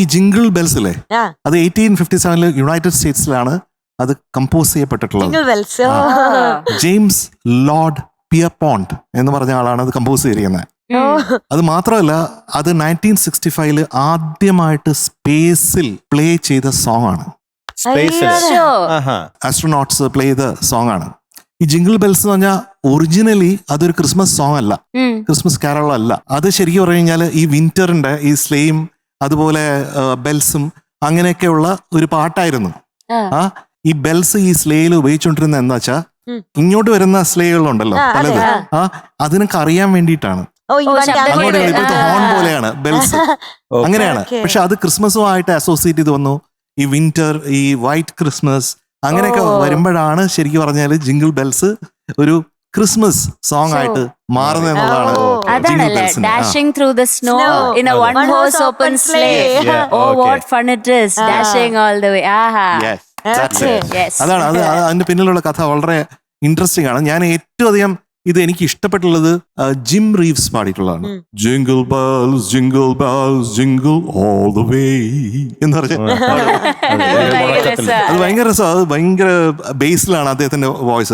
ഈ jingle bells അല്ലേ, ആ. അത് 1857 യുണൈറ്റഡ് സ്റ്റേറ്റ്സിലാണ് അത് കമ്പോസ് ചെയ്യപ്പെട്ടിട്ടുള്ളത്. Jingle bells. James Lord Pierpont എന്ന് പറഞ്ഞ ആളാണ് അത് കമ്പോസ് ചെയ്തിരിക്കുന്നത്. അത് മാത്രമല്ല, അത് 1965 ആദ്യമായിട്ട് സ്പേസിൽ പ്ലേ ചെയ്ത സോങ് ആണ്. ആസ്ട്രോനോട്ട്സ് പ്ലേ ചെയ്ത സോങ് ആണ് ഈ ജിംഗിൾ ബെൽസ് എന്ന് പറഞ്ഞാൽ. ഒറിജിനലി അതൊരു ക്രിസ്മസ് സോങ് അല്ല, ക്രിസ്മസ് കാരൾ അല്ല. അത് ശരിക്കും പറഞ്ഞു കഴിഞ്ഞാൽ ഈ വിന്ററിന്റെ ഈ സ്ലേയും അതുപോലെ ബെൽസും അങ്ങനെയൊക്കെയുള്ള ഒരു പാട്ടായിരുന്നു. ഈ ബെൽസ് ഈ സ്ലേയിൽ ഉപയോഗിച്ചുകൊണ്ടിരുന്ന എന്താ വെച്ചാ, ഇങ്ങോട്ട് വരുന്ന സ്ലേകളുണ്ടല്ലോ പലത്, അതിനൊക്കെ അറിയാൻ വേണ്ടിയിട്ടാണ്. അങ്ങോട്ട് ഇപ്പോഴത്തെ ഹോൺ പോലെയാണ് ബെൽസ്, അങ്ങനെയാണ്. പക്ഷെ അത് ക്രിസ്മസുമായിട്ട് അസോസിയേറ്റ് ചെയ്ത് വന്നു. ഈ വിന്റർ, ഈ വൈറ്റ് ക്രിസ്മസ് അങ്ങനെയൊക്കെ വരുമ്പോഴാണ് ശരിക്കും പറഞ്ഞാല് ജിംഗിൾ ബെൽസ് ഒരു ക്രിസ്മസ് സോങ് ആയിട്ട് മാറുന്നത് എന്നുള്ളതാണ്. അതാണല്ലേ dashing through the snow in a one horse open sleigh. Oh what fun it is dashing all the way. ആഹാ, അതാണ് അത്. അതിന്റെ പിന്നിലുള്ള കഥ വളരെ ഇൻട്രസ്റ്റിംഗ് ആണ്. ഞാൻ ഏറ്റവും അധികം ഇത് എനിക്ക് ഇഷ്ടപ്പെട്ടുള്ളത് ജിം റീവ്സ് പാടിയിട്ടുള്ളതാണ്. Jingle bells jingle bells jingle all the way എന്ന് പറഞ്ഞ അത് ഭയങ്കര രസം. അത് ഭയങ്കര ബേസിലാണ് അദ്ദേഹത്തിന്റെ വോയിസ്.